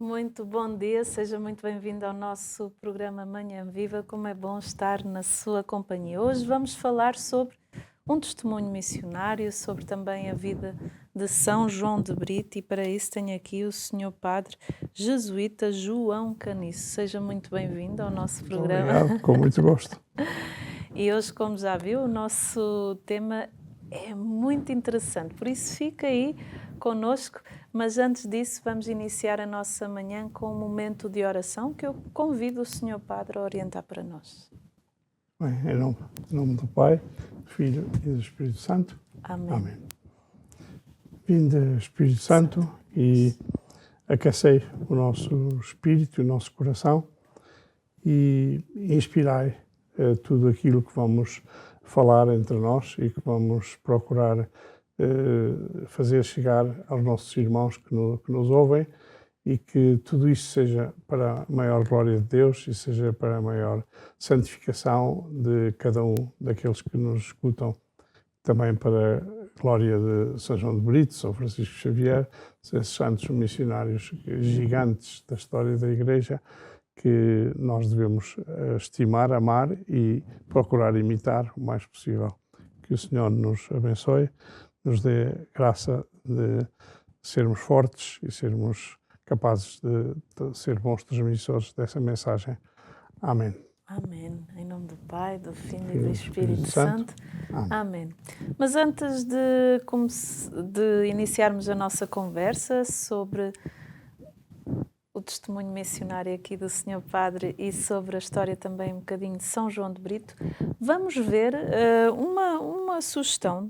Muito bom dia, seja muito bem-vindo ao nosso programa Manhã Viva. Como é bom estar na sua companhia. Hoje vamos falar sobre um testemunho missionário, sobre também a vida de São João de Brito, e para isso tenho aqui o Senhor Padre Jesuíta João Caniço. Seja muito bem-vindo ao nosso Muito programa. obrigado, com muito gosto. E hoje, como já viu, o nosso tema é muito interessante, por isso fica aí connosco. Mas antes disso, vamos iniciar a nossa manhã com um momento de oração que eu convido o Senhor Padre a orientar para nós. Bem, em nome do Pai, do Filho e do Espírito Santo. Amém. Amém. Vinde, Espírito Santo, e aquecei o nosso espírito e o nosso coração e inspirai tudo aquilo que vamos falar entre nós e que vamos procurar fazer chegar aos nossos irmãos que nos ouvem, e que tudo isso seja para a maior glória de Deus e seja para a maior santificação de cada um daqueles que nos escutam, também para a glória de São João de Brito, São Francisco Xavier, esses santos missionários gigantes da história da Igreja, que nós devemos estimar, amar e procurar imitar o mais possível. Que o Senhor nos abençoe, nos dê graça de sermos fortes e sermos capazes de ser bons transmissores dessa mensagem. Amém. Amém. Em nome do Pai, do Filho e Filho do e do Espírito Santo. Amém. Amém. Mas antes de iniciarmos a nossa conversa sobre o testemunho missionário aqui do Senhor Padre e sobre a história também um bocadinho de São João de Brito, vamos ver uma sugestão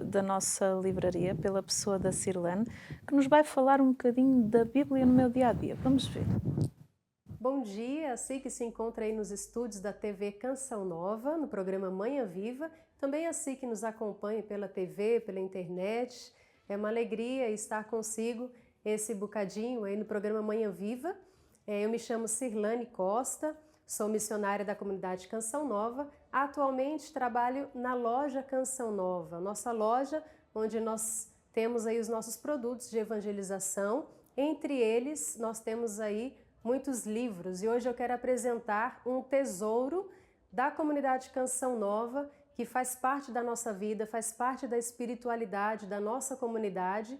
da nossa livraria, pela pessoa da Cirlane, que nos vai falar um bocadinho da Bíblia no meu dia-a-dia. Vamos ver. Bom dia, assim que se encontra aí nos estúdios da TV Canção Nova, no programa Manhã Viva, também assim que nos acompanha pela TV, pela internet. É uma alegria estar consigo esse bocadinho aí no programa Manhã Viva. Eu me chamo Cirlane Costa, sou missionária da comunidade Canção Nova. Atualmente trabalho na loja Canção Nova, nossa loja onde nós temos aí os nossos produtos de evangelização. Entre eles, nós temos aí muitos livros, e hoje eu quero apresentar um tesouro da comunidade Canção Nova, que faz parte da nossa vida, faz parte da espiritualidade da nossa comunidade,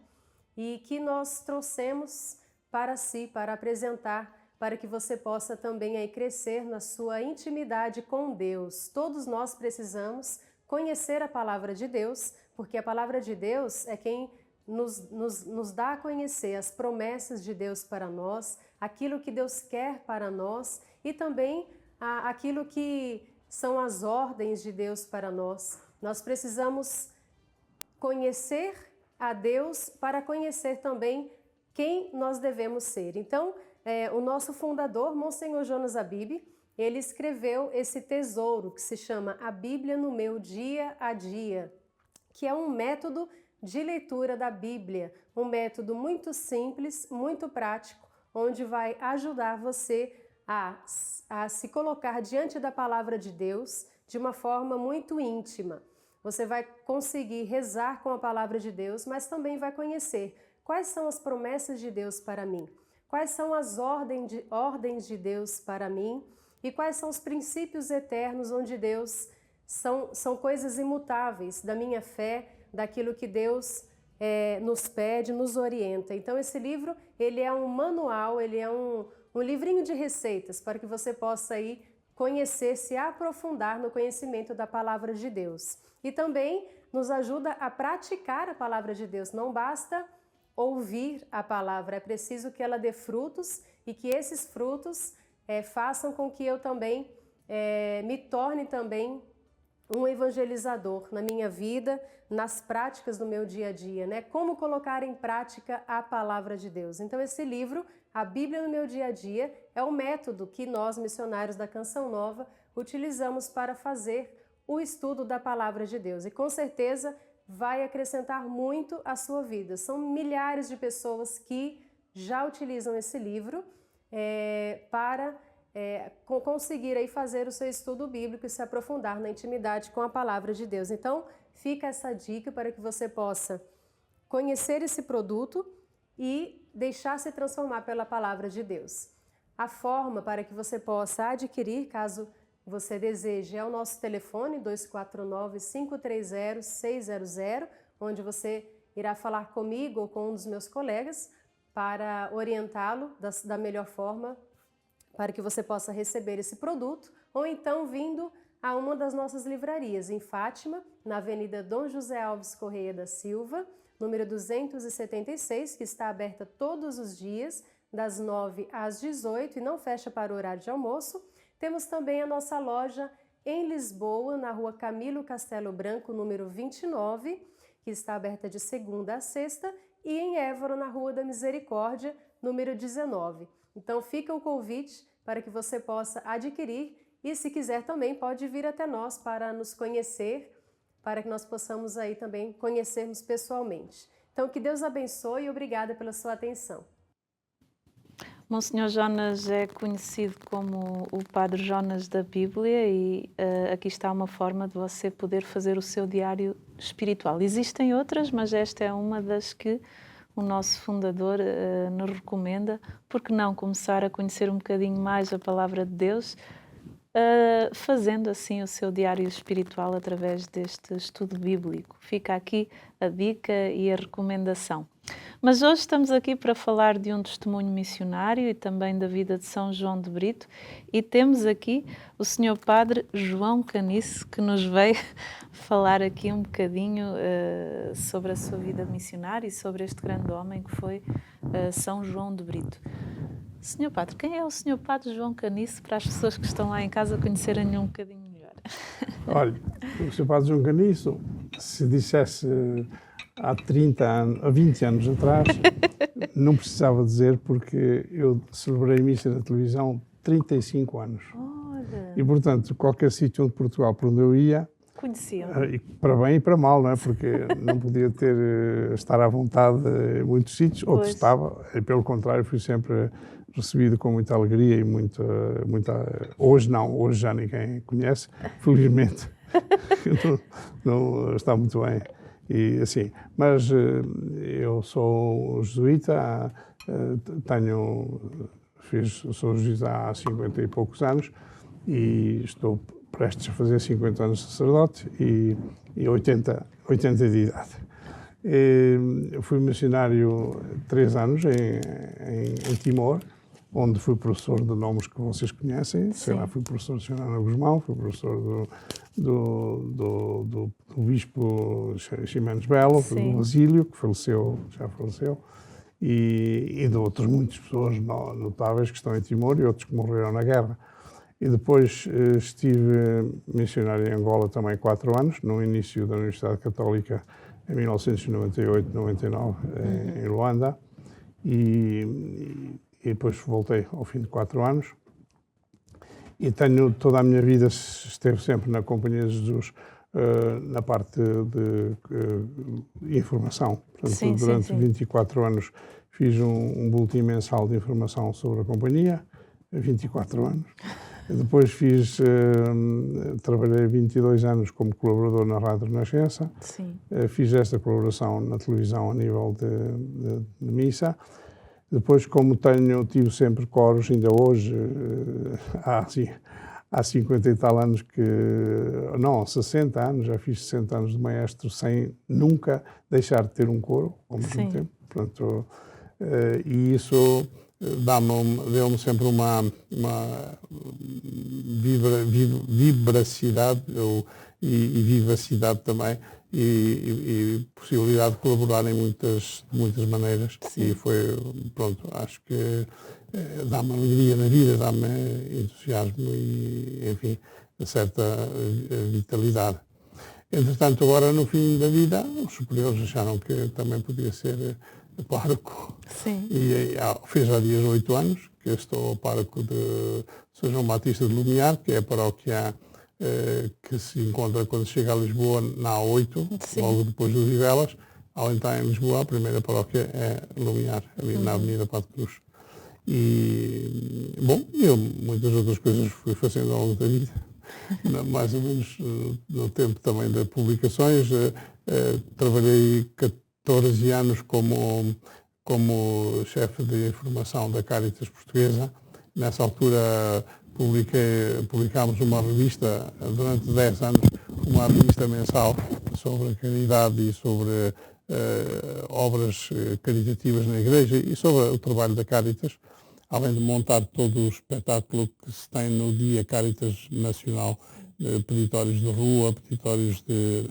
e que nós trouxemos para si, para apresentar, para que você possa também aí crescer na sua intimidade com Deus. Todos nós precisamos conhecer a palavra de Deus, porque a palavra de Deus é quem nos dá a conhecer as promessas de Deus para nós, aquilo que Deus quer para nós e também aquilo que são as ordens de Deus para nós. Nós precisamos conhecer a Deus para conhecer também quem nós devemos ser. Então, o nosso fundador, Monsenhor Jonas Abib, ele escreveu esse tesouro que se chama A Bíblia no Meu Dia a Dia, que é um método de leitura da Bíblia, um método muito simples, muito prático, onde vai ajudar você a se colocar diante da palavra de Deus de uma forma muito íntima. Você vai conseguir rezar com a palavra de Deus, mas também vai conhecer quais são as promessas de Deus para mim, quais são as ordens de Deus para mim e quais são os princípios eternos onde Deus são coisas imutáveis da minha fé, daquilo que Deus nos pede, nos orienta. Então esse livro, ele é um manual, ele é um livrinho de receitas para que você possa aí conhecer, se aprofundar no conhecimento da palavra de Deus. E também nos ajuda a praticar a palavra de Deus. Não basta ouvir a palavra, é preciso que ela dê frutos e que esses frutos façam com que eu também me torne também um evangelizador na minha vida, nas práticas do meu dia a dia, né? Como colocar em prática a palavra de Deus. Então esse livro, A Bíblia no Meu Dia a Dia, é o método que nós, missionários da Canção Nova, utilizamos para fazer o estudo da palavra de Deus. E com certeza vai acrescentar muito à sua vida. São milhares de pessoas que já utilizam esse livro para conseguir aí fazer o seu estudo bíblico e se aprofundar na intimidade com a palavra de Deus. Então, fica essa dica para que você possa conhecer esse produto e deixar se transformar pela palavra de Deus. A forma para que você possa adquirir, caso você deseje, é o nosso telefone 249-530-600, onde você irá falar comigo ou com um dos meus colegas para orientá-lo da melhor forma para que você possa receber esse produto, ou então vindo a uma das nossas livrarias em Fátima, na Avenida Dom José Alves Correia da Silva, número 276, que está aberta todos os dias, das 9 às 18 e não fecha para o horário de almoço. Temos também a nossa loja em Lisboa, na rua Camilo Castelo Branco, número 29, que está aberta de segunda a sexta, e em Évora, na Rua da Misericórdia, número 19. Então fica o convite para que você possa adquirir e, se quiser também, pode vir até nós para nos conhecer, para que nós possamos aí também conhecermos pessoalmente. Então que Deus abençoe e obrigada pela sua atenção. Monsenhor Jonas é conhecido como o Padre Jonas da Bíblia e aqui está uma forma de você poder fazer o seu diário espiritual. Existem outras, mas esta é uma das que o nosso fundador nos recomenda. Por que não começar a conhecer um bocadinho mais a Palavra de Deus, fazendo assim o seu diário espiritual através deste estudo bíblico? Fica aqui a dica e a recomendação. Mas hoje estamos aqui para falar de um testemunho missionário e também da vida de São João de Brito, e temos aqui o Sr. Padre João Caniço, que nos veio falar aqui um bocadinho sobre a sua vida missionária e sobre este grande homem que foi São João de Brito. Sr. Padre, quem é o Sr. Padre João Caniço, para as pessoas que estão lá em casa conhecerem um bocadinho melhor? Olha, o Sr. Padre João Caniço, se dissesse há 20 anos atrás, não precisava dizer, porque eu celebrei missa na televisão 35 anos. Olha. E, portanto, qualquer sítio onde Portugal, por onde eu ia, Conheciam. Para bem e para mal, não é? Porque não podia estar à vontade em muitos sítios, outros estava, e pelo contrário, fui sempre recebido com muita alegria e muita... Hoje não, hoje já ninguém conhece, felizmente, não está muito bem. E assim, mas eu sou jesuíta, sou jesuíta há 50 e poucos anos e estou prestes a fazer 50 anos de sacerdote e 80 de idade. Eu fui missionário 3 anos em Timor, onde fui professor de nomes que vocês conhecem. Sei lá, fui professor de Sr. Ana Guzmão, fui professor do bispo Ximenes Belo, do Basílio, que já faleceu, e de outras muitas pessoas notáveis que estão em Timor e outros que morreram na guerra. E depois estive missionário em Angola também 4 anos, no início da Universidade Católica, em 1998-99, em Luanda, e depois voltei ao fim de 4 anos. E toda a minha vida esteve sempre na Companhia de Jesus, na parte de informação. Portanto, durante 24 anos fiz um boletim mensal de informação sobre a Companhia, 24 anos. Depois trabalhei 22 anos como colaborador na Rádio Renascença. Fiz esta colaboração na televisão a nível de missa. Depois, como tive sempre coros, ainda hoje, há 50 e tal anos não, 60 anos, já fiz 60 anos de maestro sem nunca deixar de ter um coro ao mesmo tempo. Portanto, e isso deu-me sempre uma vibracidade e vivacidade também, e possibilidade de colaborar em muitas maneiras. E foi, pronto, acho que dá-me alegria na vida, dá-me entusiasmo e, enfim, certa vitalidade. Entretanto, agora no fim da vida, os superiores acharam que também podia ser pároco. E fez há dias 8 anos que eu estou pároco de São João Batista de Lumiar, que é a paróquia que se encontra quando chega a Lisboa na A8, logo depois de Odivelas. Ao entrar em Lisboa, a primeira paróquia é Lumiar, ali na Avenida Pato Cruz. E, bom, eu muitas outras coisas fui fazendo ao longo da vida, mais ou menos no tempo também das publicações. Trabalhei 14 anos como como chefe de informação da Caritas Portuguesa. Nessa altura publicámos uma revista, durante 10 anos, uma revista mensal sobre a caridade e sobre obras caritativas na Igreja e sobre o trabalho da Caritas, além de montar todo o espetáculo que se tem no Dia Caritas Nacional, peditórios de rua, peditórios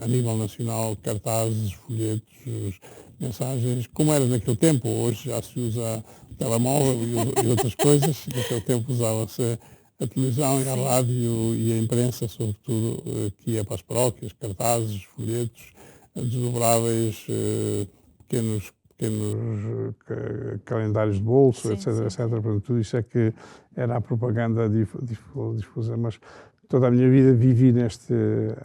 a nível nacional, cartazes, folhetos, mensagens, como era naquele tempo. Hoje já se usa o telemóvel e outras coisas. Naquele tempo usava-se a televisão e a rádio e a imprensa, sobretudo, que ia para as paróquias, cartazes, folhetos, desdobráveis, pequenos calendários de bolso, etc, etc. Portanto, tudo isso é que era a propaganda difusa, mas toda a minha vida vivi neste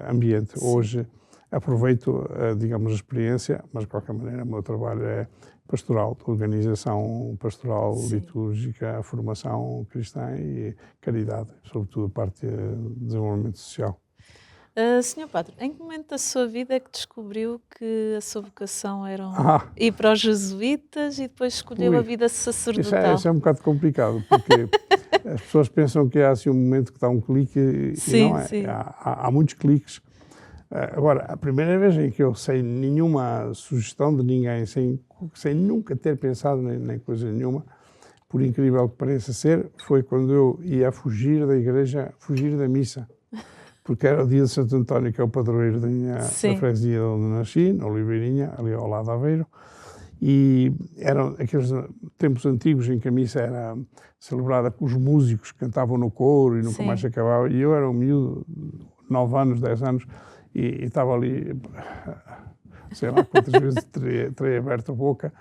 ambiente. Hoje aproveito, digamos, a experiência, mas de qualquer maneira o meu trabalho é pastoral, de organização pastoral, litúrgica, formação cristã e caridade, sobretudo a parte de desenvolvimento social. Senhor Padre, em que momento da sua vida é que descobriu que a sua vocação era ir para os jesuítas e depois escolheu a vida sacerdotal? Isso é um bocado complicado, porque as pessoas pensam que há assim um momento que dá um clique e não é. Há muitos cliques. Agora, a primeira vez em que eu, sem nenhuma sugestão de ninguém, sem nunca ter pensado nem coisa nenhuma, por incrível que pareça ser, foi quando eu ia fugir da igreja, fugir da missa. Porque era o dia de Santo António, que é o padroeiro da freguesia onde nasci, na Oliveirinha, ali ao lado de Aveiro. E eram aqueles tempos antigos em que a missa era celebrada com os músicos que cantavam no coro e nunca mais acabava. E eu era um miúdo, 9 anos, 10 anos, e estava ali, sei lá quantas vezes terei aberto a boca.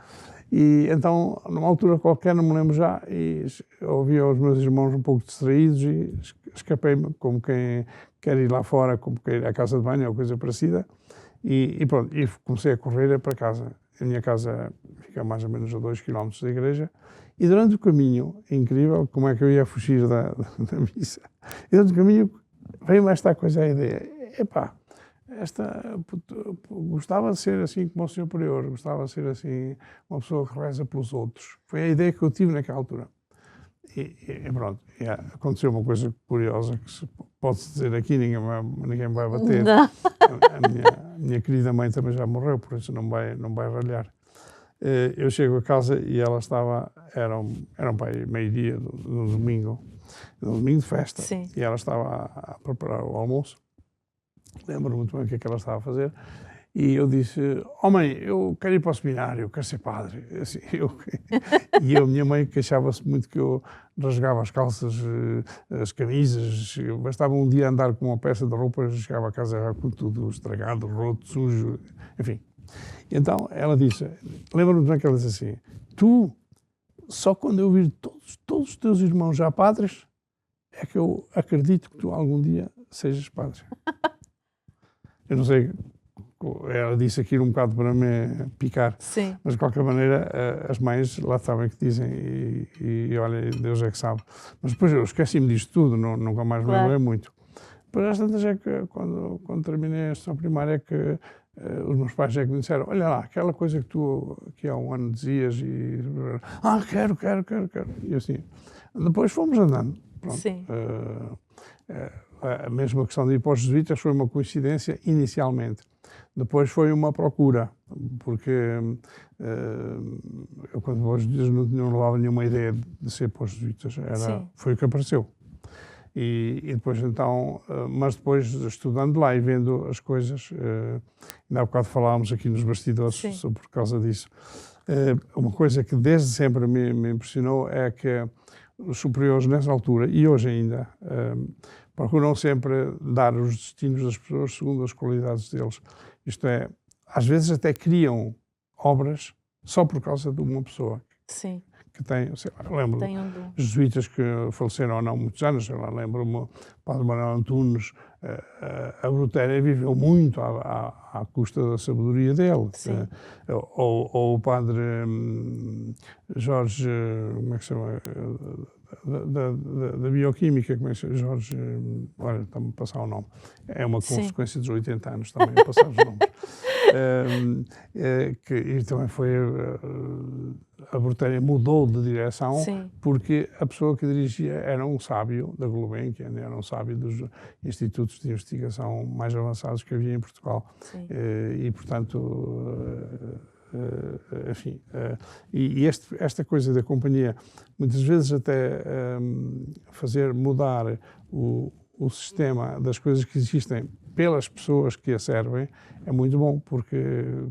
E então, numa altura qualquer, não me lembro já, e ouvia os meus irmãos um pouco distraídos e escapei-me, como quem quer ir lá fora, como quer ir à casa de banho ou coisa parecida. E pronto, e comecei a correr para casa. A minha casa fica mais ou menos a 2 km da igreja. E durante o caminho, é incrível como é que eu ia fugir da missa. E durante o caminho veio-me esta coisa, a ideia. Epá, gostava de ser assim como o Senhor Prior, gostava de ser assim uma pessoa que reza pelos outros. Foi a ideia que eu tive naquela altura. E pronto, aconteceu uma coisa curiosa que se pode-se dizer aqui, ninguém vai bater. A minha querida mãe também já morreu, por isso não vai ralhar. Eu chego a casa e ela estava, era um pai meio-dia no domingo de festa, e ela estava a preparar o almoço. Lembro muito bem o que é que ela estava a fazer. E eu disse, mãe, eu quero ir para o seminário, eu quero ser padre. Assim, minha mãe queixava-se muito que eu rasgava as calças, as camisas. Bastava um dia andar com uma peça de roupa, chegava a casa com tudo estragado, roto, sujo, enfim. Então ela disse, lembro-me bem que ela disse assim, tu, só quando eu vir todos os teus irmãos já padres, é que eu acredito que tu algum dia sejas padre. Eu não sei, ela disse aquilo um bocado para me picar, mas de qualquer maneira as mães lá sabem que dizem e olha, Deus é que sabe. Mas depois eu esqueci-me disto tudo, nunca mais me lembrei muito. Depois às tantas é que quando terminei a instrução primária é que os meus pais é que me disseram, olha lá, aquela coisa que tu aqui há um ano dizias e quero. E assim, depois fomos andando. Pronto. A mesma questão de ir para os jesuítas foi uma coincidência inicialmente. Depois foi uma procura, porque eu quando vou aos jesuítas não levava nenhuma ideia de ser para os jesuítas, foi o que apareceu. E depois então, mas depois estudando lá e vendo as coisas, ainda há bocado falávamos aqui nos bastidores por causa disso, uma coisa que desde sempre me impressionou é que os superiores nessa altura, e hoje ainda, procuram sempre dar os destinos das pessoas segundo as qualidades deles. Isto é, às vezes até criam obras só por causa de uma pessoa. Que tem, sei lá, lembro jesuítas que faleceram há não muitos anos, sei lá, lembro-me o Padre Manuel Antunes, a Brutéria viveu muito à custa da sabedoria dele. Ou o Padre Jorge, como é que se chama? Da bioquímica, como é que se chama? Jorge, olha, está-me a passar o nome. É uma consequência dos 80 anos também, a passar os nomes. E também foi a Brutéria mudou de direção, Sim. porque a pessoa que dirigia era um sábio da Gulbenkian, era um sábio dos institutos de investigação mais avançados que havia em Portugal. Sim. E portanto, enfim, e esta coisa da companhia, muitas vezes até fazer mudar o sistema das coisas que existem pelas pessoas que a servem é muito bom, porque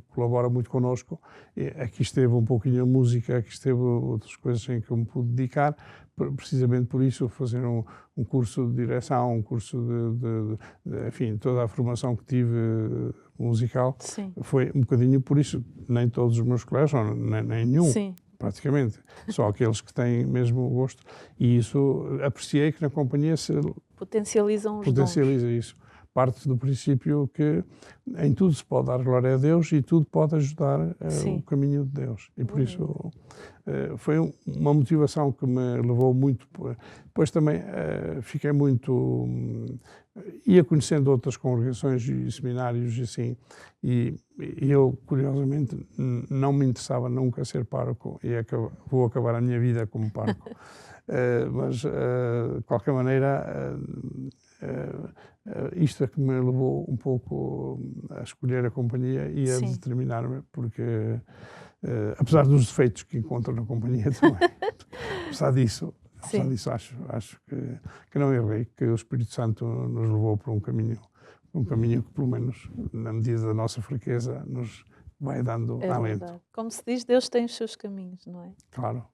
colabora muito connosco. Aqui esteve um pouquinho a música, aqui esteve outras coisas em que eu me pude dedicar, precisamente por isso fazer um curso de direção, um curso enfim, toda a formação que tive musical. Sim. Foi um bocadinho por isso. Nem todos os meus colegas, nem nenhum. Sim. Praticamente, só aqueles que têm mesmo o gosto, e isso apreciei que na companhia se Potencializam os potencializa isso. Parte do princípio que em tudo se pode dar glória a Deus e tudo pode ajudar o caminho de Deus. E por isso foi uma motivação que me levou muito. Depois também fiquei muito... ia conhecendo outras congregações e seminários e assim, e eu, curiosamente, não me interessava nunca ser pároco e vou acabar a minha vida como pároco. Mas, de qualquer maneira, isto é que me levou um pouco a escolher a companhia e a determinar-me, porque, apesar dos defeitos que encontro na companhia também, apesar disso acho que não errei, que o Espírito Santo nos levou por um caminho que, pelo menos, na medida da nossa fraqueza, nos vai dando alento. Verdade. Como se diz, Deus tem os seus caminhos, não é? Claro.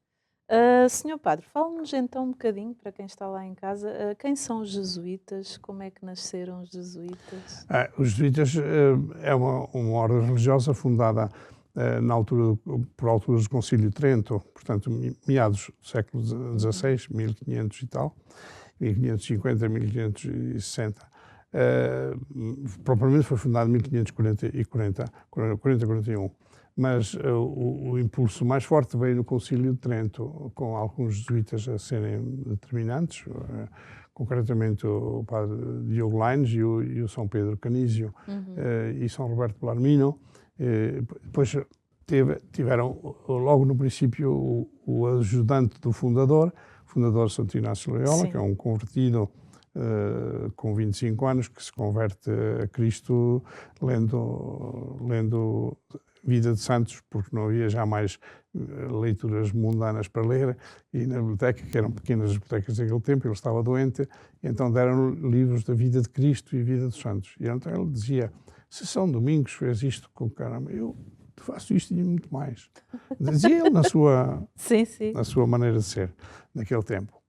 Senhor Padre, fale-nos então um bocadinho, para quem está lá em casa, quem são os jesuítas, como é que nasceram os jesuítas? Os jesuítas é uma ordem religiosa fundada por alturas do Concílio de Trento, portanto, meados do século XVI, 1500 e tal, 1550, 1560. Propriamente foi fundado em 1541. Mas o impulso mais forte veio no Concílio de Trento, com alguns jesuítas a serem determinantes, concretamente o padre Diogo Laines e o São Pedro Canísio e São Roberto Bellarmino. Depois tiveram logo no princípio o ajudante do fundador Santo Inácio de Loyola, que é um convertido com 25 anos, que se converte a Cristo lendo Vida de Santos, porque não havia já mais leituras mundanas para ler, e na biblioteca, que eram pequenas bibliotecas daquele tempo, ele estava doente, então deram livros da vida de Cristo e vida dos santos. E então ele dizia: se São Domingos fez isto com caramba, eu faço isto e muito mais. Dizia ele na sua maneira de ser, naquele tempo.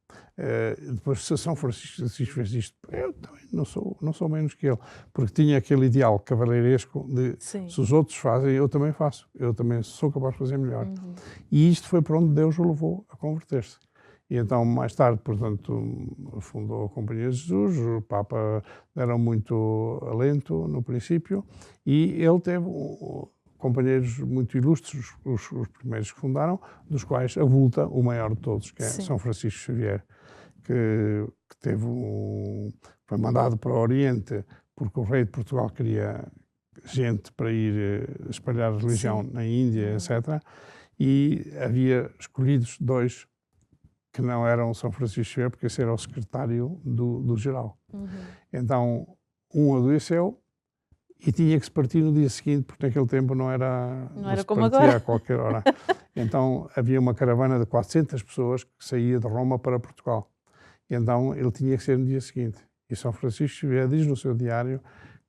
Depois, se São Francisco de Assis fez isto, eu também não sou menos que ele, porque tinha aquele ideal cavaleiresco de se os outros fazem, eu também faço, eu também sou capaz de fazer melhor. E isto foi para onde Deus o levou a converter-se. E então, mais tarde, portanto, fundou a Companhia de Jesus, o Papa deram muito alento no princípio, e ele teve companheiros muito ilustres, os primeiros que fundaram, dos quais avulta o maior de todos, que é São Francisco Xavier, que foi mandado para o Oriente porque o rei de Portugal queria gente para ir espalhar a religião na Índia, etc. E havia escolhidos dois que não eram São Francisco Xavier, porque esse era o secretário do geral. Então, um adoeceu e tinha que se partir no dia seguinte, porque naquele tempo não era como agora. A qualquer hora. Então havia uma caravana de 400 pessoas que saía de Roma para Portugal. E então ele tinha que ser no dia seguinte. E São Francisco Xavier diz no seu diário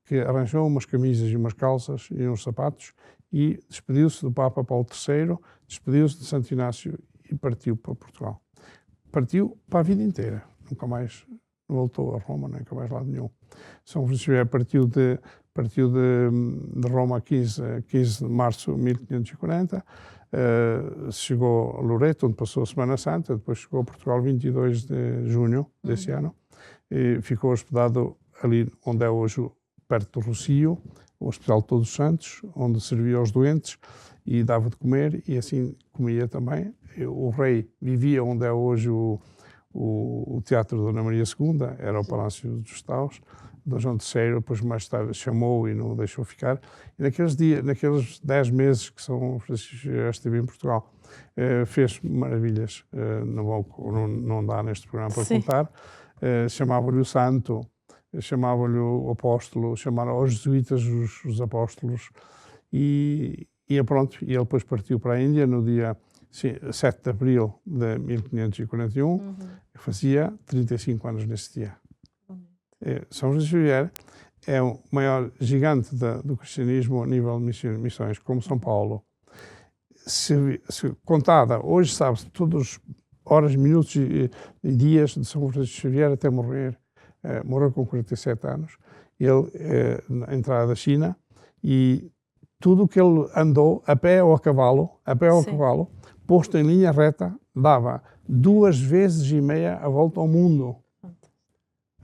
que arranjou umas camisas e umas calças e uns sapatos e despediu-se do Papa Paulo III, despediu-se de Santo Inácio e partiu para Portugal. Partiu para a vida inteira. Nunca mais voltou a Roma, nunca mais lado nenhum. São Francisco Xavier partiu de Roma a 15 de março de 1540, chegou a Loreto, onde passou a Semana Santa, depois chegou a Portugal 22 de junho desse ano, e ficou hospedado ali onde é hoje, perto do Rossio, o Hospital de Todos os Santos, onde servia aos doentes e dava de comer, e assim comia também. O rei vivia onde é hoje o Teatro Dona Maria II, era o Palácio dos Taus, Dom João III, depois mais tarde chamou e não o deixou ficar. E naqueles 10 meses que São Francisco Xavier esteve em Portugal, fez maravilhas, não dá neste programa para contar. Chamavam-lhe o santo, chamavam-lhe o apóstolo, chamaram aos jesuítas os apóstolos, e pronto, e ele depois partiu para a Índia no dia 7 de abril de 1541, fazia 35 anos nesse dia. São Francisco Xavier é o maior gigante do cristianismo a nível de missões, como São Paulo. Se contada, hoje sabe-se todas horas, minutos e dias de São Francisco Xavier até morrer. Morreu com 47 anos. Ele, na entrada da China, e tudo o que ele andou, a pé ou a cavalo, posto em linha reta, dava 2,5 vezes a volta ao mundo.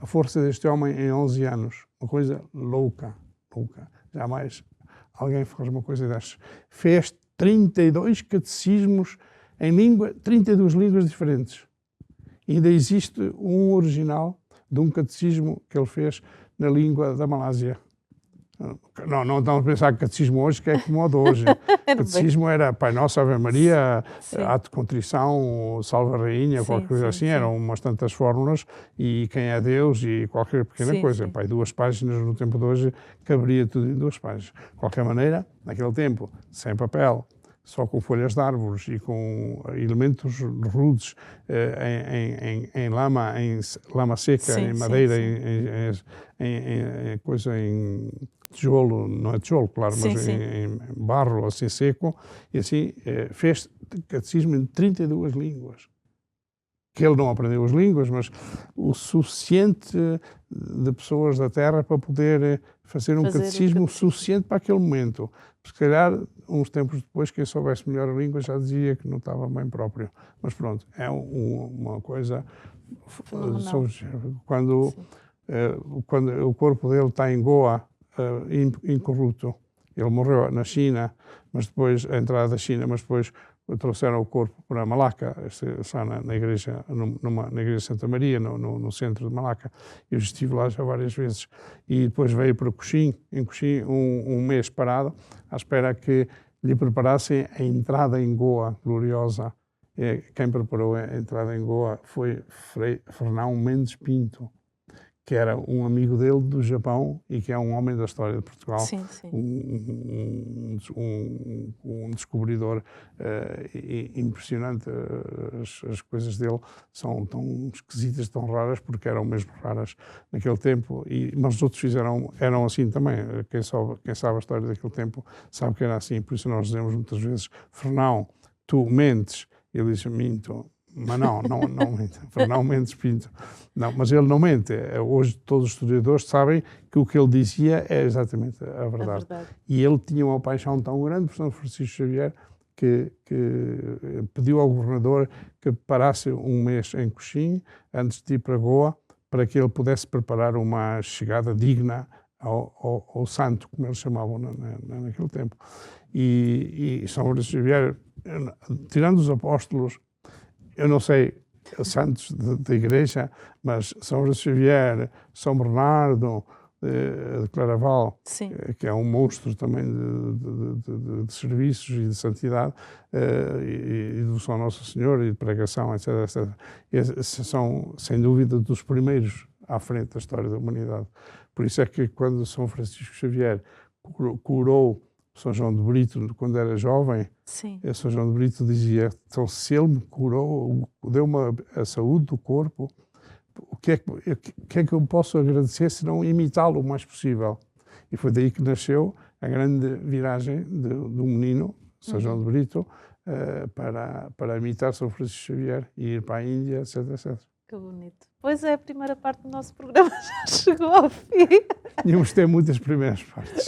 A força deste homem em 11 anos, uma coisa louca. Jamais alguém faz uma coisa destas. Fez 32 catecismos em 32 línguas diferentes. E ainda existe um original de um catecismo que ele fez na língua da Malásia. Não estamos a pensar que catecismo hoje que é como o de hoje. Catecismo era Pai Nosso, Ave Maria, Ato de Contrição, Salve a Rainha, qualquer coisa assim. Eram umas tantas fórmulas, e quem é Deus e qualquer pequena coisa. Pai, 2 páginas no tempo de hoje, caberia tudo em 2 páginas. De qualquer maneira, naquele tempo, sem papel, só com folhas de árvores e com elementos rudes, em lama seca, em madeira, em tijolo, não é tijolo, claro, mas em barro assim seco, e assim fez catecismo em 32 línguas. Que ele não aprendeu as línguas, mas o suficiente de pessoas da Terra para poder fazer um catecismo suficiente para aquele momento. Se calhar, uns tempos depois, quem soubesse melhor a língua já dizia que não estava bem próprio. Mas pronto, é uma coisa... Quando o corpo dele está em Goa, incorrupto, ele morreu na China, mas depois, a entrada da China, mas depois trouxeram o corpo para Malaca, está na igreja, na igreja de Santa Maria, no centro de Malaca. Eu estive lá já várias vezes. E depois veio para Coxim, em Coxim, um mês parado, à espera que lhe preparassem a entrada em Goa, gloriosa. Quem preparou a entrada em Goa foi Frei Fernão Mendes Pinto, que era um amigo dele do Japão e que é um homem da história de Portugal, um descobridor impressionante. As coisas dele são tão esquisitas, tão raras, porque eram mesmo raras naquele tempo, mas os outros eram assim também. Quem sabe a história daquele tempo sabe que era assim, por isso nós dizemos muitas vezes: Fernão, tu mentes. Ele diz: minto. Mas não mente. Fernão Mendes Pinto. Não, mas ele não mente. Hoje todos os historiadores sabem que o que ele dizia é exatamente a verdade. E ele tinha uma paixão tão grande por São Francisco Xavier que pediu ao governador que parasse um mês em Coxim, antes de ir para Goa, para que ele pudesse preparar uma chegada digna ao santo, como eles chamavam naquele tempo. E São Francisco Xavier, tirando os apóstolos, eu não sei santos da igreja, mas São Francisco Xavier, São Bernardo de Claraval, que é um monstro também de serviços e de santidade, e devoção a Nossa Senhora e de pregação, etc. Esses são, sem dúvida, dos primeiros à frente da história da humanidade. Por isso é que quando São Francisco Xavier curou São João de Brito, quando era jovem, São João de Brito dizia: então, se ele me curou, deu-me a saúde do corpo, o que é que eu posso agradecer se não imitá-lo o mais possível? E foi daí que nasceu a grande viragem do menino, São João de Brito, para imitar São Francisco Xavier e ir para a Índia, etc, etc. Que bonito. Pois é, a primeira parte do nosso programa já chegou ao fim. Tínhamos ter muitas primeiras partes.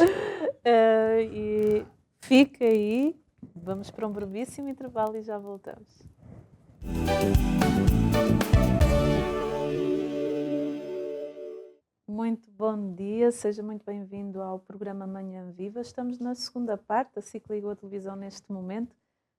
E fica aí, vamos para um brevíssimo intervalo e já voltamos. Muito bom dia, seja muito bem-vindo ao programa Manhã Viva. Estamos na segunda parte, a SIC ligou a televisão neste momento.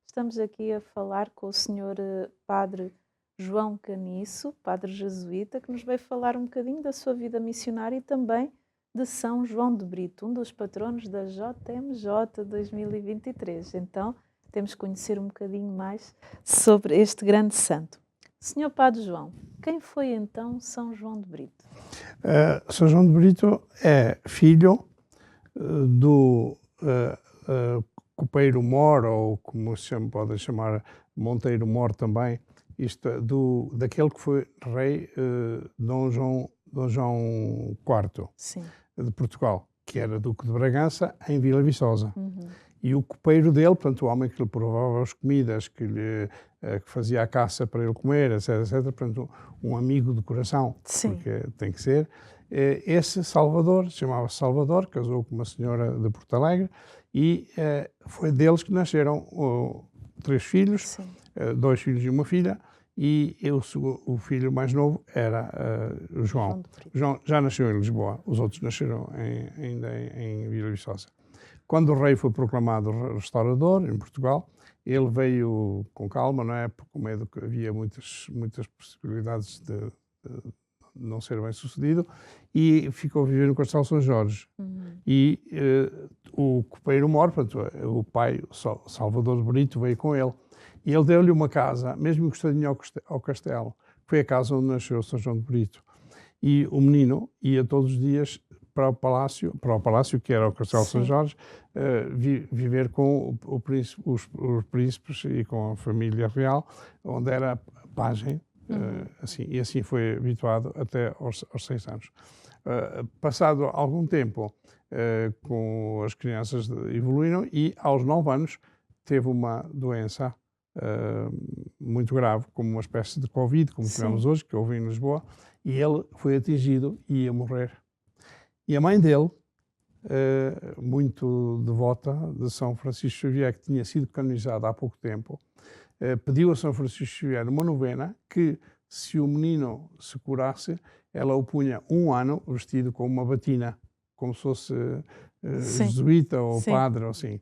Estamos aqui a falar com o Sr. Padre João Caniço, padre jesuíta, que nos veio falar um bocadinho da sua vida missionária e também de São João de Brito, um dos patronos da JMJ 2023. Então, temos que conhecer um bocadinho mais sobre este grande santo. Senhor Padre João, quem foi então São João de Brito? São João de Brito é filho do copeiro Mor, ou como se pode chamar Monteiro Mor também, daquele que foi rei Dom João IV Sim. de Portugal, que era Duque de Bragança, em Vila Viçosa. E o copeiro dele, portanto, o homem que lhe provava as comidas, que fazia a caça para ele comer, etc., etc., portanto, um amigo de coração, Sim. porque tem que ser. Esse Salvador, chamava-se Salvador, casou com uma senhora de Porto Alegre, e foi deles que nasceram 3 filhos, 2 filhos e uma filha, e o filho mais novo era o João. João já nasceu em Lisboa, os outros nasceram ainda em Vila Viçosa. Quando o rei foi proclamado restaurador em Portugal, ele veio com calma, não é? Com medo que havia muitas possibilidades de não ser bem sucedido, e ficou a viver no Castelo São Jorge. E o copeiro Mor, portanto, o pai, Salvador de Brito, veio com ele. E ele deu-lhe uma casa, mesmo encostadinho ao castelo. Foi a casa onde nasceu São João de Brito. E o menino ia todos os dias para o palácio que era o Castelo São Jorge, viver com os príncipes e com a família real, onde era pajem, e assim foi habituado até aos 6 anos. Passado algum tempo, com as crianças evoluíram, e aos 9 anos teve uma doença muito grave, como uma espécie de Covid, como tivemos hoje, que houve em Lisboa, e ele foi atingido e ia morrer. E a mãe dele, muito devota de São Francisco Xavier, que tinha sido canonizada há pouco tempo, pediu a São Francisco Xavier uma novena que, se o menino se curasse, ela o punha 1 ano vestido com uma batina, como se fosse jesuíta ou padre, ou assim.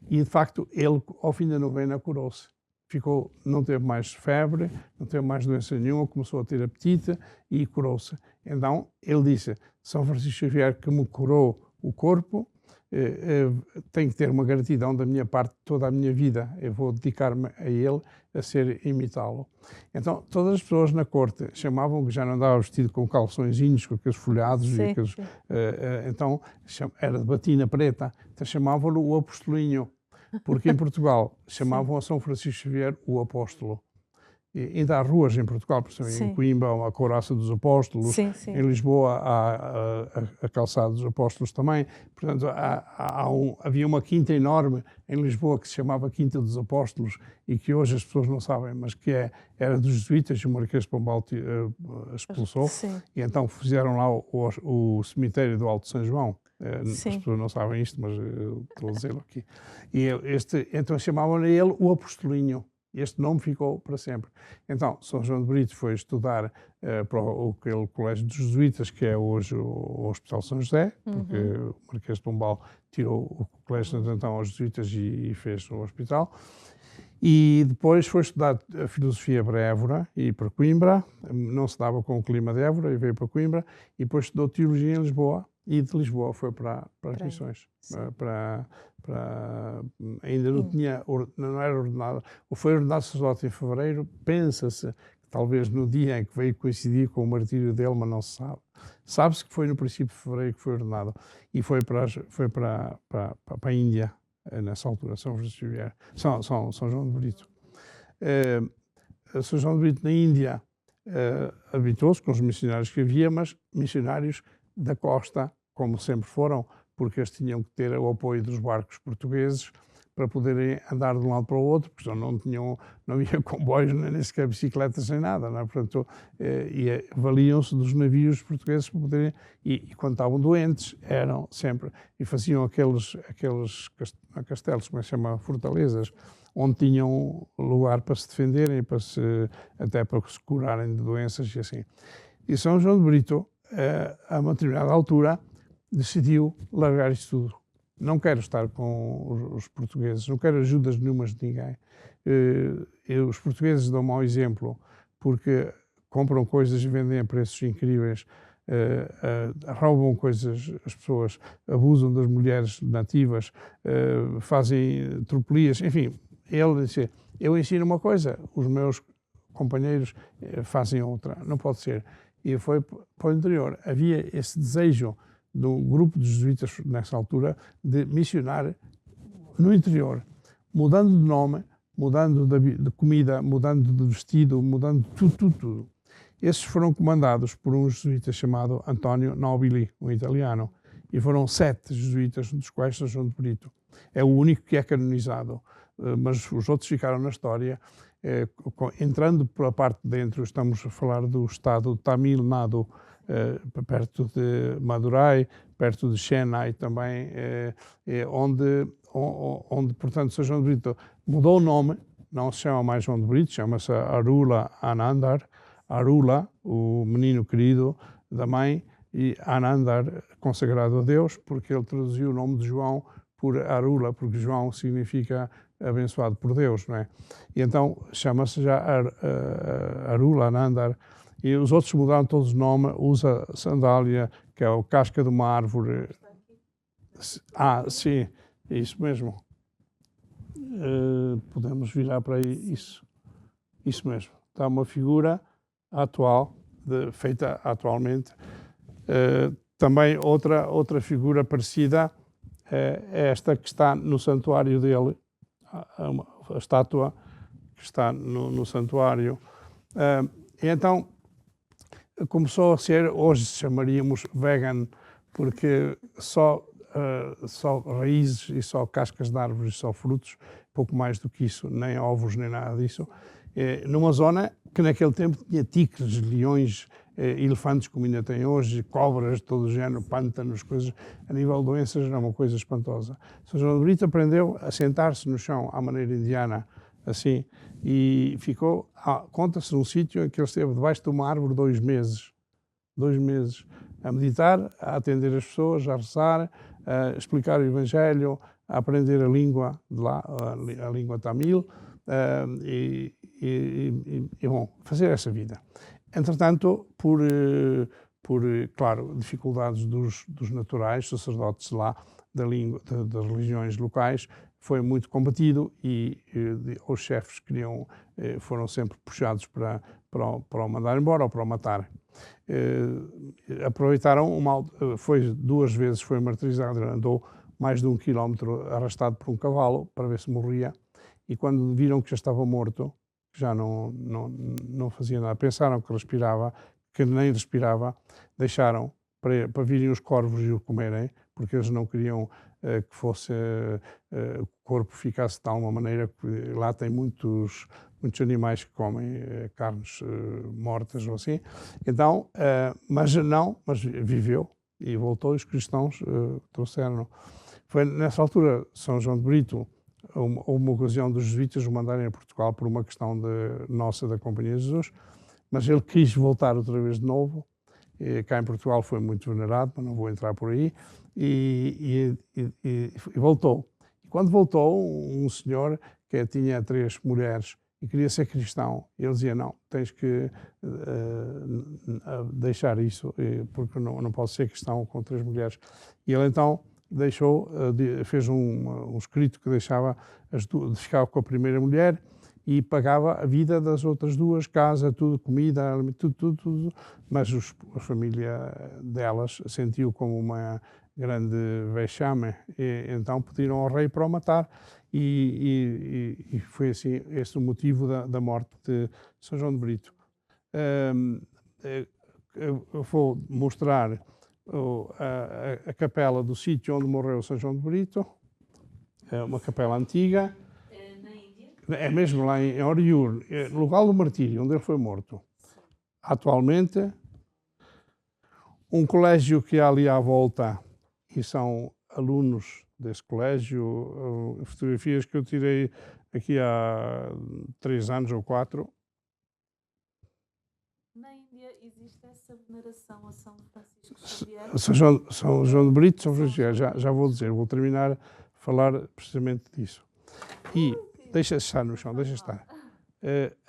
E, de facto, ele, ao fim da novena, curou-se. Não teve mais febre, não teve mais doença nenhuma, começou a ter apetite e curou-se. Então, ele disse: São Francisco Xavier, que me curou o corpo, tem que ter uma gratidão da minha parte toda a minha vida. Eu vou dedicar-me a ele, a ser imitá-lo. Então, todas as pessoas na corte chamavam, que já não andava vestido com calçõezinhos, com aqueles folhados, então era de batina preta, então chamavam-no o apostolinho. Porque em Portugal chamavam a São Francisco Xavier o apóstolo. E ainda há ruas em Portugal, por exemplo, em Coimbra a Couraça dos Apóstolos, em Lisboa há a Calçada dos Apóstolos também. Portanto, havia uma quinta enorme em Lisboa que se chamava Quinta dos Apóstolos e que hoje as pessoas não sabem, mas que era dos jesuítas, e o Marquês de Pombal expulsou. E então fizeram lá o cemitério do Alto São João. As pessoas não sabem isto, mas estou a dizê-lo aqui. E então chamavam-lhe ele o apostolinho. Este nome ficou para sempre. Então, São João de Brito foi estudar para aquele colégio dos jesuítas, que é hoje o Hospital São José, porque o Marquês de Pombal tirou o colégio de Santo Antão aos jesuítas e fez o hospital. E depois foi estudar a filosofia para Évora e para Coimbra. Não se dava com o clima de Évora e veio para Coimbra. E depois estudou teologia em Lisboa. E de Lisboa foi para as missões. Ainda não era ordenado. Foi ordenado sacerdote em fevereiro. Pensa-se que talvez no dia em que veio coincidir com o martírio dele, mas não se sabe. Sabe-se que foi no princípio de fevereiro que foi ordenado. E foi para a Índia, nessa altura, São Francisco Xavier, São João de Brito. São João de Brito, na Índia, habitou-se com os missionários que havia, mas missionários da costa, como sempre foram, porque eles tinham que ter o apoio dos barcos portugueses para poderem andar de um lado para o outro, porque não havia comboios, nem sequer bicicletas, nem nada, não é? Portanto, valiam-se dos navios portugueses para poderem, e quando estavam doentes, eram sempre, e faziam aqueles castelos, como se chama, fortalezas, onde tinham lugar para se defenderem, até para se curarem de doenças e assim. E São João de Brito, a uma determinada altura, decidiu largar isto tudo. Não quero estar com os portugueses, não quero ajudas nenhumas de ninguém. Os portugueses dão mau exemplo porque compram coisas e vendem a preços incríveis, roubam coisas, as pessoas abusam das mulheres nativas, fazem tropelias, enfim. Ele disse, eu ensino uma coisa, os meus companheiros fazem outra, não pode ser. E foi para o interior. Havia esse desejo do grupo de jesuítas nessa altura de missionar no interior, mudando de nome, mudando de comida, mudando de vestido, mudando tudo. Esses foram comandados por um jesuíta chamado António Nobili, um italiano, e foram 7 jesuítas, dos quais São João de Brito é o único que é canonizado, mas os outros ficaram na história. Entrando pela parte de dentro, estamos a falar do estado de Tamil Nadu, perto de Madurai, perto de Chennai também, onde, portanto, São João de Brito mudou o nome, não se chama mais João de Brito, chama-se Arula Anandar, Arula, o menino querido da mãe, e Anandar, consagrado a Deus, porque ele traduziu o nome de João por Arula, porque João significa abençoado por Deus, não é? E então chama-se já Arula Anandar, e os outros mudaram todos o nome, usa sandália, que é o casca de uma árvore. Sim, isso mesmo. Podemos virar para aí, isso mesmo. Está uma figura atual, feita atualmente. Também outra figura parecida é esta que está no santuário dele, a estátua que está no santuário. E então começou a ser, hoje chamaríamos vegan, porque só raízes e só cascas de árvores e só frutos, pouco mais do que isso, nem ovos nem nada disso, numa zona que naquele tempo tinha tigres, leões, elefantes como ainda tem hoje, cobras de todo o género, pântanos, coisas, a nível de doenças era uma coisa espantosa. São João de Brito aprendeu a sentar-se no chão à maneira indiana, assim, e ficou, conta-se num sítio em que ele esteve debaixo de uma árvore 2 meses, a meditar, a atender as pessoas, a rezar, a explicar o Evangelho, a aprender a língua de lá, a língua tamil, e bom, fazer essa vida. Entretanto, por claro, dificuldades dos naturais, sacerdotes lá, das religiões locais, foi muito combatido e os chefes foram sempre puxados para o mandar embora ou para o matar. Aproveitaram foi 2 vezes foi martirizado, andou mais de 1 quilómetro arrastado por um cavalo para ver se morria, e quando viram que já estava morto, já não fazia nada, pensaram que respirava, que nem respirava, deixaram para virem os corvos e o comerem, porque eles não queriam que fosse o corpo ficasse de tal uma maneira que lá tem muitos animais que comem carnes mortas ou assim. Então, mas viveu e voltou, e os cristãos trouxeram. Foi nessa altura, São João de Brito, uma ocasião dos jesuítas o mandarem a Portugal por uma questão nossa da Companhia de Jesus, mas ele quis voltar outra vez de novo. Cá em Portugal foi muito venerado, mas não vou entrar por aí, e voltou. E quando voltou, um senhor que tinha 3 mulheres e queria ser cristão, ele dizia, não, tens que deixar isso, porque não posso ser cristão com 3 mulheres. E ele então fez um escrito que deixava ficava com a primeira mulher e pagava a vida das outras 2, casa, tudo, comida, tudo, mas a família delas sentiu como uma grande vexame, e então pediram ao rei para o matar, e foi assim esse o motivo da morte de São João de Brito. Eu vou mostrar a capela do sítio onde morreu São João de Brito. É uma capela antiga. Na Índia? É mesmo lá em Oriur, no lugar do martírio, onde ele foi morto. Atualmente, um colégio que há ali à volta, e são alunos desse colégio, fotografias que eu tirei aqui há 3 anos ou 4. Na Índia existe essa veneração a São Francisco Xavier? São João de Brito, São Francisco, já vou dizer, vou terminar a falar precisamente disso. E deixa estar no chão, deixa estar.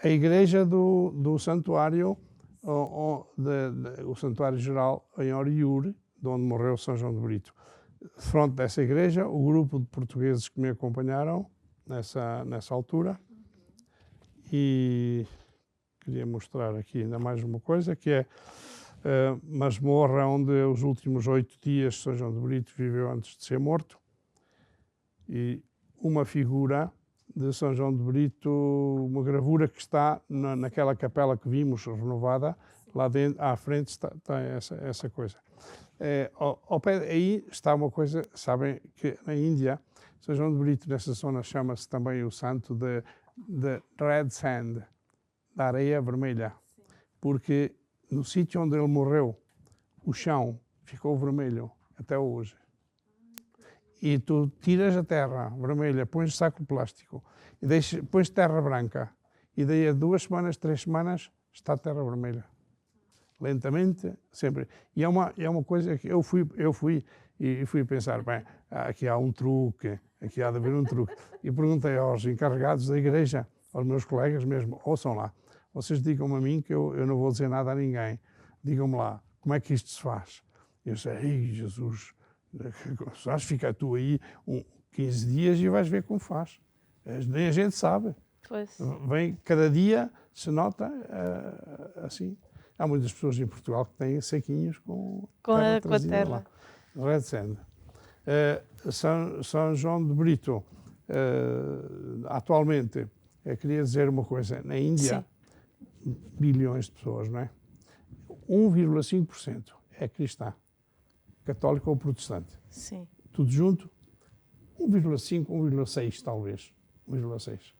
A igreja do santuário, o santuário geral em Oriur, de onde morreu São João de Brito. De fronte dessa igreja, o grupo de portugueses que me acompanharam nessa altura. E queria mostrar aqui ainda mais uma coisa, que é masmorra onde os últimos 8 dias São João de Brito viveu antes de ser morto, e uma figura de São João de Brito, uma gravura que está naquela capela que vimos renovada, lá dentro, à frente está essa coisa. Ao pé aí está uma coisa, sabem que na Índia, São João de Brito, nessa zona, chama-se também o santo de Red Sand, da areia vermelha, porque no sítio onde ele morreu, o chão ficou vermelho até hoje. E tu tiras a terra vermelha, pões saco de plástico, e pões terra branca, e daí a 2 semanas, 3 semanas, está a terra vermelha. Lentamente, sempre. E é uma coisa que eu fui pensar, bem, aqui há um truque, aqui há de haver um truque. E perguntei aos encarregados da igreja, aos meus colegas mesmo, ouçam lá, vocês digam-me a mim que eu não vou dizer nada a ninguém. Digam-me lá, como é que isto se faz? Eu disse, ei, Jesus, acho que fica tu aí 15 dias e vais ver como faz. Nem a gente sabe. Pois. Vem, cada dia se nota assim. Há muitas pessoas em Portugal que têm saquinhos com a terra. Lá. Red Sand. São João de Brito, atualmente, queria dizer uma coisa, na Índia, bilhões de pessoas, não é? 1,5% é cristã, católica ou protestante. Sim. Tudo junto, 1,5, 1,6 talvez, 1,6.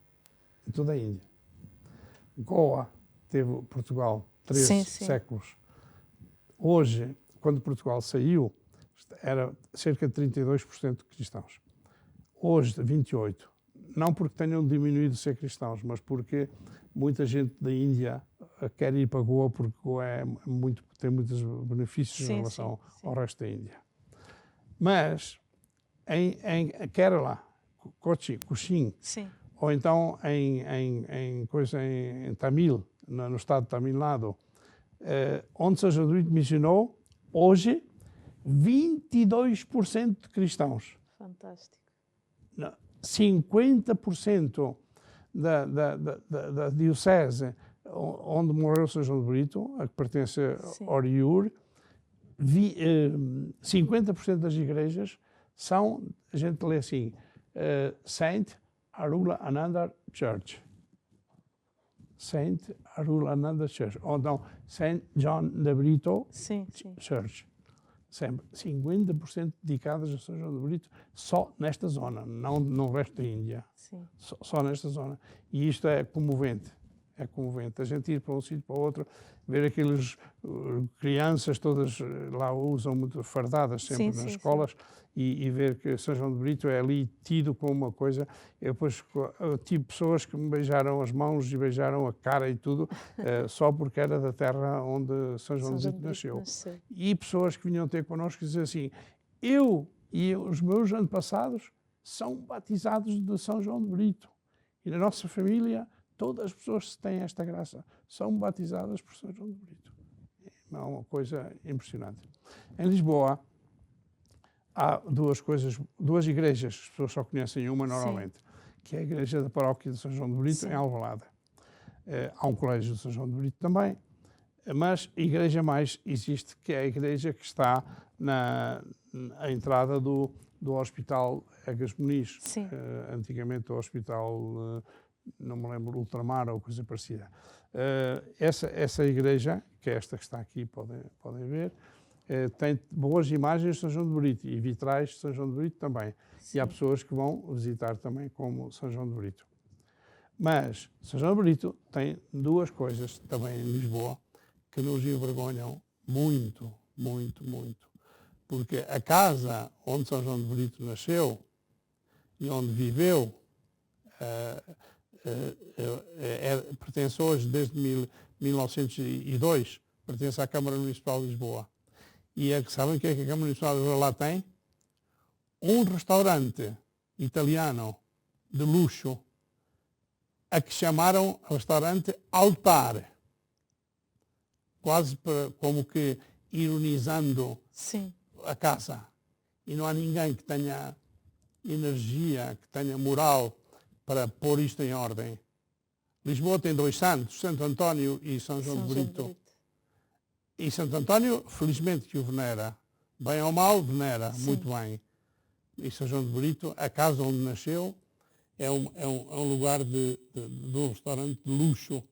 Em toda a Índia. Goa teve Portugal 13 séculos. Hoje, quando Portugal saiu, era cerca de 32% de cristãos. Hoje, 28%. Não porque tenham diminuído de ser cristãos, mas porque muita gente da Índia quer ir para Goa, porque Goa tem muitos benefícios em relação ao resto da Índia. Mas, em Kerala, Cochin, ou então em Tamil, no estado de Tamil Nadu, onde São João de Brito missionou, hoje, 22% de cristãos. Fantástico. 50% da diocese onde morreu São João de Brito, a que pertence a Oriur, 50% das igrejas são, a gente lê assim, Saint Arula Ananda Church. Saint Arula Ananda Church. Ou então, Saint John de Brito Church. Sempre 50% dedicadas a São João de Brito, só nesta zona, não no resto da Índia. Só nesta zona. E isto é comovente. É comovente. A gente ir para um sítio para o outro, ver aquelas crianças todas lá usam muito fardadas sempre nas escolas. E ver que São João de Brito é ali tido como uma coisa. Eu depois tive pessoas que me beijaram as mãos e beijaram a cara e tudo, só porque era da terra onde São João de Brito nasceu. E pessoas que vinham ter connosco e diziam assim, eu e os meus antepassados são batizados de São João de Brito. E na nossa família, todas as pessoas que têm esta graça são batizadas por São João de Brito. É uma coisa impressionante. Em Lisboa, há duas igrejas, as pessoas só conhecem uma normalmente, que é a igreja da paróquia de São João de Brito, em Alvalade. Há um colégio de São João de Brito também, mas a igreja mais existe, que é a igreja que está na entrada do Hospital Egas Muniz, antigamente o Hospital, não me lembro, Ultramar ou coisa parecida. Essa igreja, que é esta que está aqui, podem ver, tem boas imagens de São João de Brito e vitrais de São João de Brito também. E há pessoas que vão visitar também como São João de Brito. Mas São João de Brito tem duas coisas também em Lisboa que nos envergonham muito, muito, muito. Porque a casa onde São João de Brito nasceu e onde viveu pertence hoje, desde 1902, pertence à Câmara Municipal de Lisboa. E sabem o que é que a Câmara Municipal de Lisboa lá tem? Um restaurante italiano de luxo a que chamaram restaurante Altar, quase como que ironizando Sim. a casa. E não há ninguém que tenha energia, que tenha moral para pôr isto em ordem. Lisboa tem 2 santos, Santo António e São João de Brito. E Santo António, felizmente que o venera. Bem ou mal, venera, sim, muito bem. E São João de Brito, a casa onde nasceu, é um lugar de um restaurante de luxo.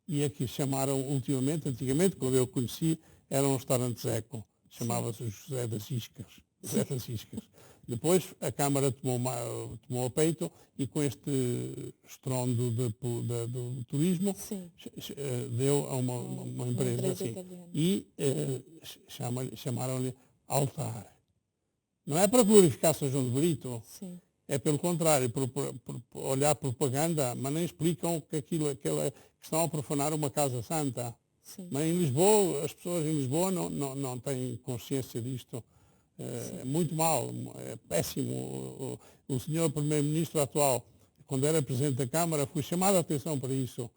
E é que chamaram ultimamente, antigamente, quando eu o conheci, era um restaurante Zeco. Chamava-se José das Iscas. José das Iscas. Depois a Câmara tomou a peito e com este estrondo do turismo deu a uma empresa assim. E chamaram-lhe Altar. Não é para glorificar São João de Brito, sim, é pelo contrário, por olhar propaganda, mas nem explicam que que estão a profanar uma casa santa. Sim. Mas em Lisboa, as pessoas em Lisboa não têm consciência disto. É muito mal, é péssimo. O senhor Primeiro-Ministro atual, quando era Presidente da Câmara, foi chamado a atenção para isso.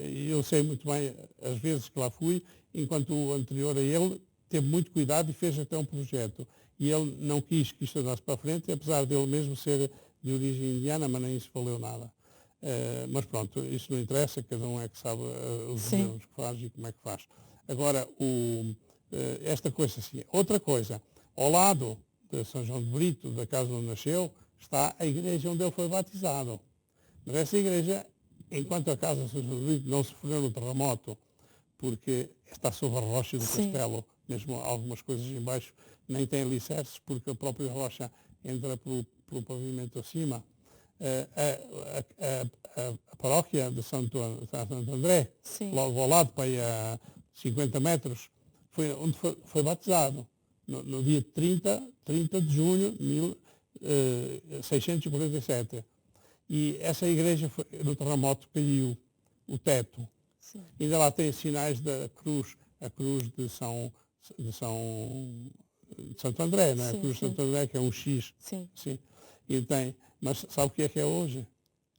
E eu sei muito bem as vezes que lá fui, enquanto o anterior a ele teve muito cuidado e fez até um projeto. E ele não quis que isto andasse para a frente, apesar dele mesmo ser de origem indiana, mas nem isso valeu nada. Mas pronto, isso não interessa, cada um é que sabe os erros que faz e como é que faz. Agora, esta coisa assim. Outra coisa, ao lado de São João de Brito, da casa onde nasceu, está a igreja onde ele foi batizado. Mas essa igreja, enquanto a casa de São João de Brito não sofreu no terremoto, porque está sob a rocha do castelo, mesmo algumas coisas embaixo nem tem alicerces, porque a própria rocha entra pelo pavimento acima. A paróquia de Santo André, sim, logo ao lado, para aí a 50 metros, foi onde foi batizado, no dia 30 de junho de 1647. E essa igreja, no terremoto, caiu o teto. Sim. Ainda lá tem sinais da cruz, a cruz de Santo André, não é? Sim, a cruz de Santo André, que é um X. Sim. Sim. E tem, mas sabe o que é hoje?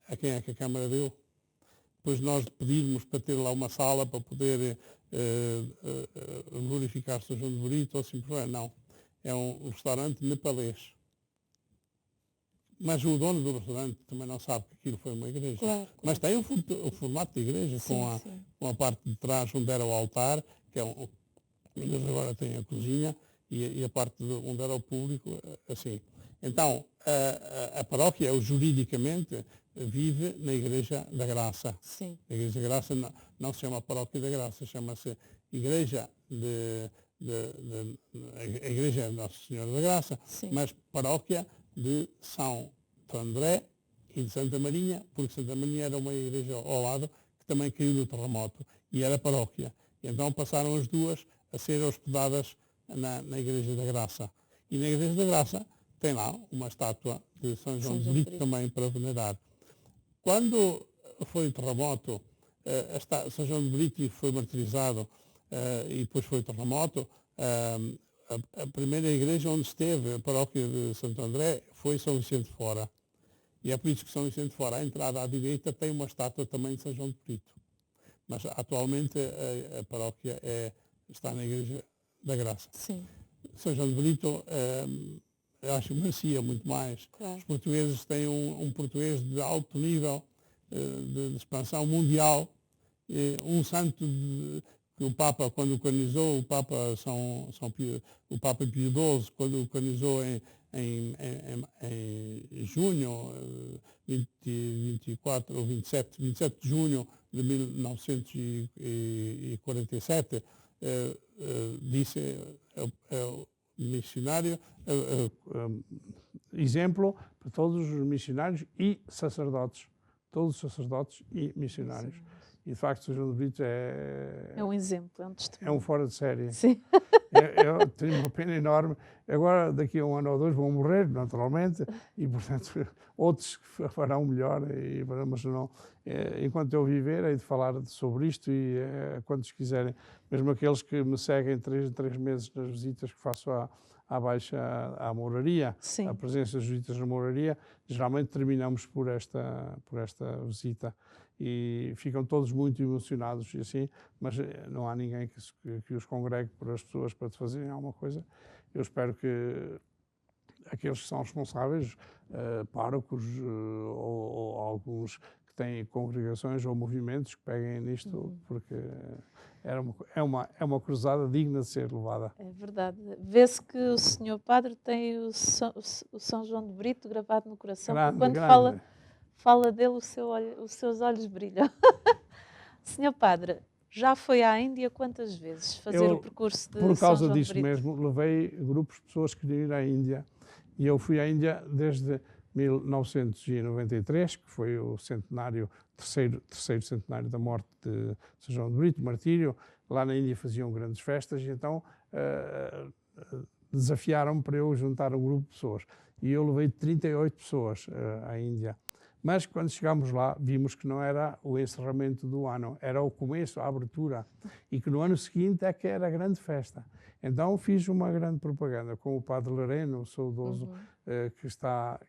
A quem é que a Câmara deu? Depois nós pedimos para ter lá uma sala para poder glorificar São João de Brito, ou assim por aí. Não. É um restaurante nepalês. Mas o dono do restaurante também não sabe que aquilo foi uma igreja. Claro. Mas tem o formato de igreja, sim, com a parte de trás onde era o altar, que é eles agora têm a cozinha, e a parte onde era o público, assim. Então, a paróquia, juridicamente, vive na Igreja da Graça. Sim. A Igreja da Graça não se chama Paróquia da Graça, chama-se Igreja a Igreja Nossa Senhora da Graça, sim, mas Paróquia de São André e de Santa Marinha, porque Santa Marinha era uma igreja ao lado que também caiu no terremoto e era paróquia. E então passaram as duas a ser hospedadas na Igreja da Graça. E na Igreja da Graça tem lá uma estátua de São João de Brito também para venerar. Quando foi o terremoto, São João de Brito foi martirizado e depois foi o terremoto, a primeira igreja onde esteve a paróquia de Santo André foi São Vicente Fora. E é por isso que São Vicente Fora, à entrada à direita, tem uma estátua também de São João de Brito. Mas atualmente a paróquia está na Igreja da Graça. Sim. São João de Brito, eu acho que merecia muito mais. Claro. Os portugueses têm um português de alto nível de expansão mundial, um santo que o Papa, quando o canonizou, o Papa Pio XII, quando o canonizou em junho, 24 ou 27 de junho de 1947, disse o missionário, exemplo para todos os missionários e sacerdotes, todos os sacerdotes e missionários. E, de facto, São João de Brito é um exemplo, é um testemunho. É um fora de série. Sim. Eu tenho uma pena enorme. Agora, daqui a 1 ano ou 2, vão morrer, naturalmente, e, portanto, outros farão melhor. Mas não, enquanto eu viver, hei de falar sobre isto e quantos quiserem. Mesmo aqueles que me seguem 3 meses nas visitas que faço à Baixa, à Mouraria, Sim. a presença das visitas na Mouraria, geralmente terminamos por esta visita. E ficam todos muito emocionados e assim, mas não há ninguém que os congregue por as pessoas para te fazerem alguma coisa. Eu espero que aqueles que são responsáveis, párocos ou alguns que têm congregações ou movimentos que peguem nisto, porque é uma cruzada digna de ser levada. É verdade. Vê-se que o Senhor Padre tem o São João de Brito gravado no coração, porque quando fala dele, os seus olhos brilham. Senhor Padre, já foi à Índia quantas vezes fazer o percurso de São João de Brito? Por causa disso mesmo, levei grupos de pessoas que queriam ir à Índia. E eu fui à Índia desde 1993, que foi o terceiro centenário da morte de São João de Brito, martírio. Lá na Índia faziam grandes festas e então desafiaram-me para eu juntar um grupo de pessoas. E eu levei 38 pessoas à Índia. Mas quando chegámos lá, vimos que não era o encerramento do ano, era o começo, a abertura, e que no ano seguinte é que era a grande festa. Então fiz uma grande propaganda com o Padre Lereno, o saudoso, que estava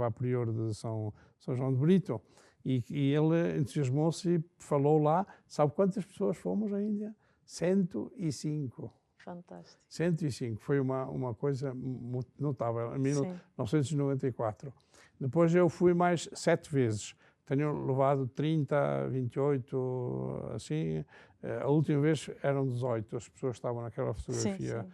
a prior de São João de Brito, e ele entusiasmou-se e falou lá. Sabe quantas pessoas fomos à Índia? 105. Fantástico. 105, foi uma coisa muito notável, em 1994. Depois eu fui mais 7 vezes. Tenho levado 30, 28, assim. A última vez eram 18, as pessoas estavam naquela fotografia. Sim.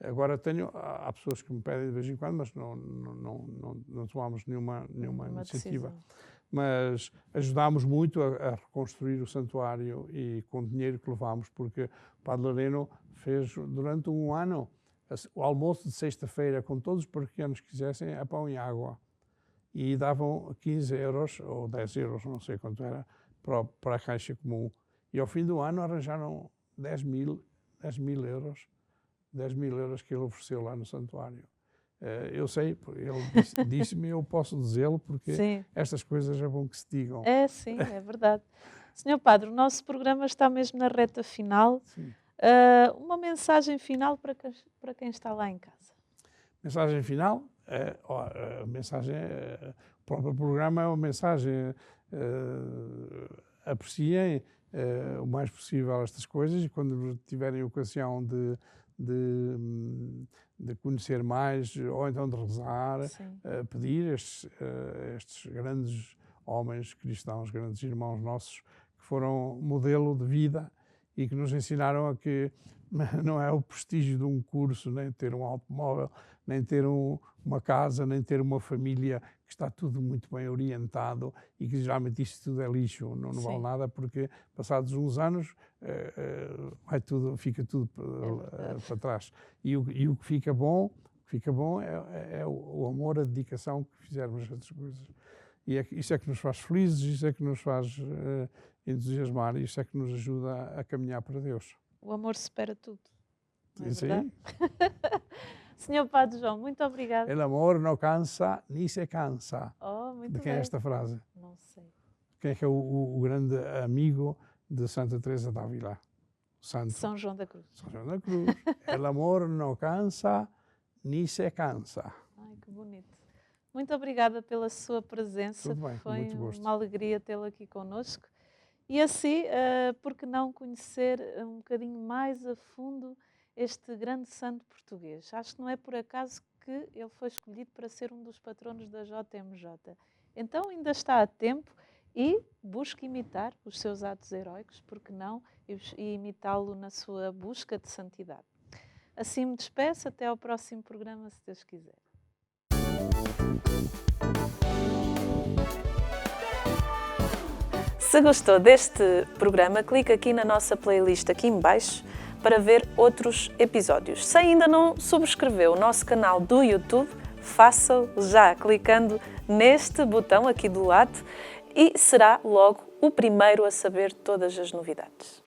Agora há pessoas que me pedem de vez em quando, mas não tomamos nenhuma iniciativa. Decisão. Mas ajudámos muito a reconstruir o santuário e com o dinheiro que levámos, porque o Padre Lereno fez durante um ano o almoço de sexta-feira com todos os paroquianos que quisessem a pão e água. E davam 15 euros ou 10 euros, não sei quanto era, para a Caixa Comum. E ao fim do ano arranjaram 10 mil euros. 10 mil euros que ele ofereceu lá no santuário. Eu sei, ele disse-me, eu posso dizê-lo, porque estas coisas é bom que se digam. Sim, é verdade. Senhor Padre, o nosso programa está mesmo na reta final. Uma mensagem final para quem está lá em casa. Mensagem final? O próprio programa é uma mensagem. Apreciem o mais possível estas coisas e quando tiverem ocasião de conhecer mais ou então de rezar, pedir estes grandes homens cristãos, grandes irmãos nossos que foram modelo de vida e que nos ensinaram a que não é o prestígio de um curso, nem ter um automóvel, nem ter uma casa, nem ter uma família que está tudo muito bem orientado e que geralmente isto tudo é lixo, não vale nada, porque passados uns anos fica tudo para trás. E o que fica bom é o amor, a dedicação que fizermos a estas coisas. E isso é que nos faz felizes, isso é que nos faz entusiasmar, isso é que nos ajuda a caminhar para Deus. O amor supera tudo. Não é Isso verdade? Senhor Padre João, muito obrigada. El amor não cansa, nem se cansa. Muito de quem é esta frase? Não sei. Quem é que é o grande amigo de Santa Teresa d'Ávila? São João da Cruz. São João da Cruz. El amor não cansa, nem se cansa. Ai, que bonito. Muito obrigada pela sua presença. Tudo bem, foi muito gosto. Uma alegria tê-lo aqui connosco. E assim, por que não conhecer um bocadinho mais a fundo este grande santo português? Acho que não é por acaso que ele foi escolhido para ser um dos patronos da JMJ. Então ainda está a tempo e busque imitar os seus atos heróicos, porque não, e imitá-lo na sua busca de santidade. Assim me despeço, até ao próximo programa, se Deus quiser. Se gostou deste programa, clique aqui na nossa playlist aqui em baixo para ver outros episódios. Se ainda não subscreveu o nosso canal do YouTube, faça-o já clicando neste botão aqui do lado e será logo o primeiro a saber todas as novidades.